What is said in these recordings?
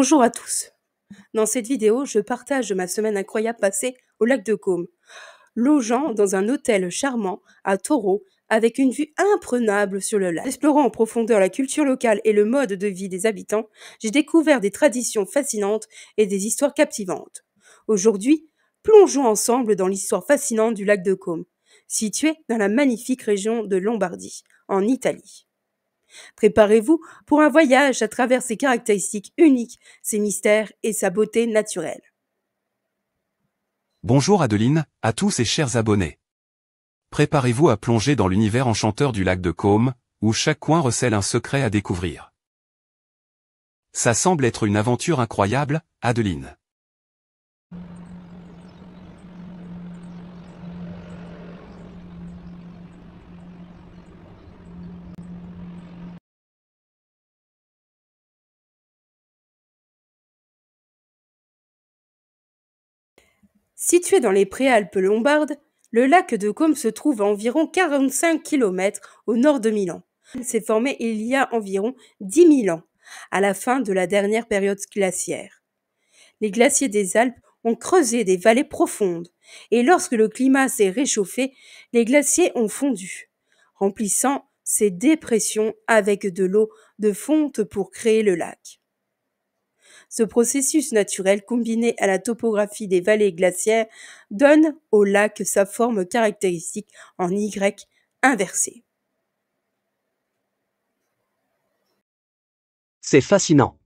Bonjour à tous. Dans cette vidéo, je partage ma semaine incroyable passée au lac de Caume, logeant dans un hôtel charmant à Taureau avec une vue imprenable sur le lac. Explorant en profondeur la culture locale et le mode de vie des habitants, j'ai découvert des traditions fascinantes et des histoires captivantes. Aujourd'hui, plongeons ensemble dans l'histoire fascinante du lac de Caume, situé dans la magnifique région de Lombardie, en Italie. Préparez-vous pour un voyage à travers ses caractéristiques uniques, ses mystères et sa beauté naturelle. Bonjour Adeline, à tous et chers abonnés. Préparez-vous à plonger dans l'univers enchanteur du lac de Caume, où chaque coin recèle un secret à découvrir. Ça semble être une aventure incroyable, Adeline. Situé dans les Préalpes lombardes, le lac de Caume se trouve à environ 45 km au nord de Milan. Il s'est formé il y a environ 10 000 ans, à la fin de la dernière période glaciaire. Les glaciers des Alpes ont creusé des vallées profondes, et lorsque le climat s'est réchauffé, les glaciers ont fondu, remplissant ces dépressions avec de l'eau de fonte pour créer le lac. Ce processus naturel combiné à la topographie des vallées glaciaires donne au lac sa forme caractéristique en Y inversé. C'est fascinant.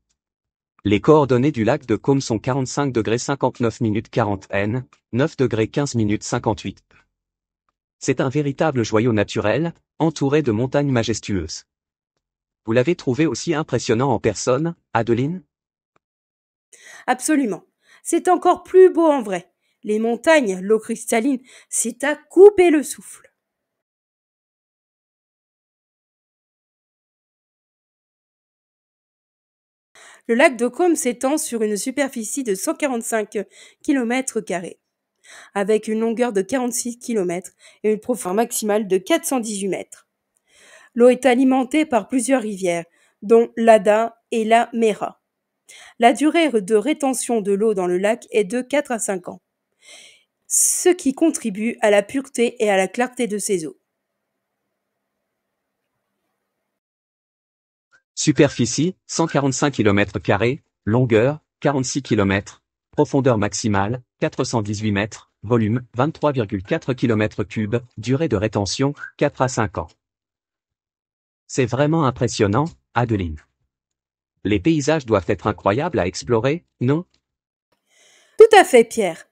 Les coordonnées du lac de Caume sont 45°59' 40 N, 9°15' 58. C'est un véritable joyau naturel, entouré de montagnes majestueuses. Vous l'avez trouvé aussi impressionnant en personne, Adeline ? Absolument. C'est encore plus beau en vrai. Les montagnes, l'eau cristalline, c'est à couper le souffle. Le lac de Caume s'étend sur une superficie de 145 km², avec une longueur de 46 km et une profondeur maximale de 418 mètres. L'eau est alimentée par plusieurs rivières, dont l'Adda et la Mera. La durée de rétention de l'eau dans le lac est de 4 à 5 ans, ce qui contribue à la pureté et à la clarté de ses eaux. Superficie, 145 km², longueur, 46 km, profondeur maximale, 418 mètres, volume, 23,4 km3, durée de rétention, 4 à 5 ans. C'est vraiment impressionnant, Adeline. Les paysages doivent être incroyables à explorer, non ? Tout à fait, Pierre.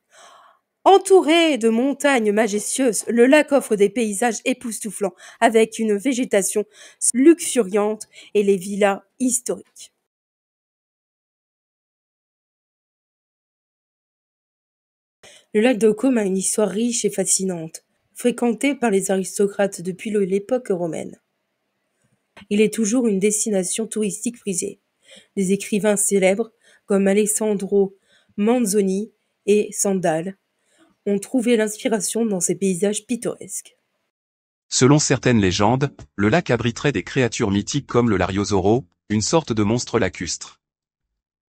Entouré de montagnes majestueuses, le lac offre des paysages époustouflants avec une végétation luxuriante et les villas historiques. Le lac de Caume a une histoire riche et fascinante, fréquenté par les aristocrates depuis l'époque romaine. Il est toujours une destination touristique prisée. Des écrivains célèbres comme Alessandro Manzoni et Stendhal ont trouvé l'inspiration dans ces paysages pittoresques. Selon certaines légendes, le lac abriterait des créatures mythiques comme le Lariosoro, une sorte de monstre lacustre.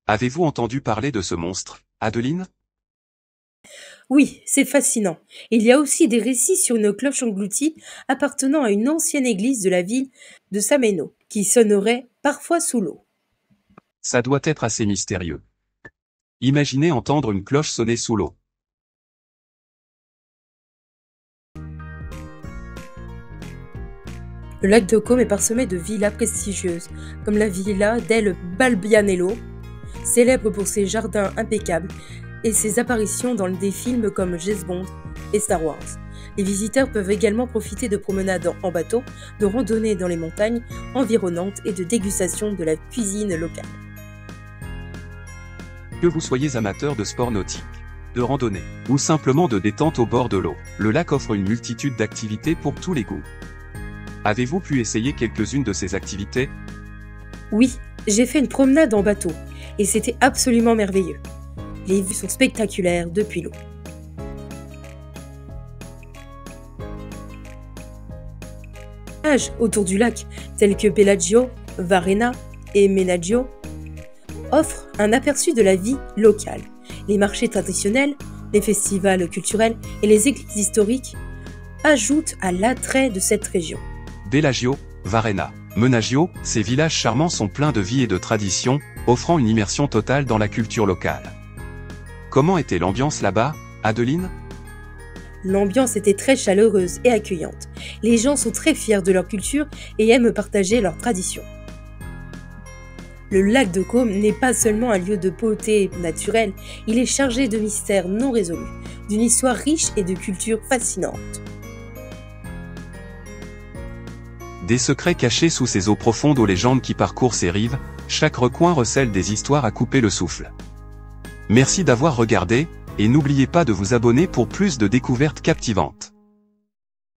Avez-vous entendu parler de ce monstre, Adeline ? Oui, c'est fascinant. Il y a aussi des récits sur une cloche engloutie appartenant à une ancienne église de la ville de Sameno, qui sonnerait parfois sous l'eau. Ça doit être assez mystérieux. Imaginez entendre une cloche sonner sous l'eau. Le lac de Caume est parsemé de villas prestigieuses, comme la villa del Balbianello, célèbre pour ses jardins impeccables et ses apparitions dans des films comme James Bond et Star Wars. Les visiteurs peuvent également profiter de promenades en bateau, de randonnées dans les montagnes environnantes et de dégustation de la cuisine locale. Que vous soyez amateur de sport nautique, de randonnée, ou simplement de détente au bord de l'eau, le lac offre une multitude d'activités pour tous les goûts. Avez-vous pu essayer quelques-unes de ces activités ? Oui, j'ai fait une promenade en bateau, et c'était absolument merveilleux. Les vues sont spectaculaires depuis l'eau. Autour du lac, tels que Bellagio, Varenna et Menaggio, offre un aperçu de la vie locale. Les marchés traditionnels, les festivals culturels et les églises historiques ajoutent à l'attrait de cette région. Bellagio, Varenna, Menaggio, ces villages charmants sont pleins de vie et de tradition, offrant une immersion totale dans la culture locale. Comment était l'ambiance là-bas, Adeline? L'ambiance était très chaleureuse et accueillante. Les gens sont très fiers de leur culture et aiment partager leurs traditions. Le lac de Caume n'est pas seulement un lieu de beauté naturelle, il est chargé de mystères non résolus, d'une histoire riche et de culture fascinante. Des secrets cachés sous ces eaux profondes aux légendes qui parcourent ces rives, chaque recoin recèle des histoires à couper le souffle. Merci d'avoir regardé, et n'oubliez pas de vous abonner pour plus de découvertes captivantes.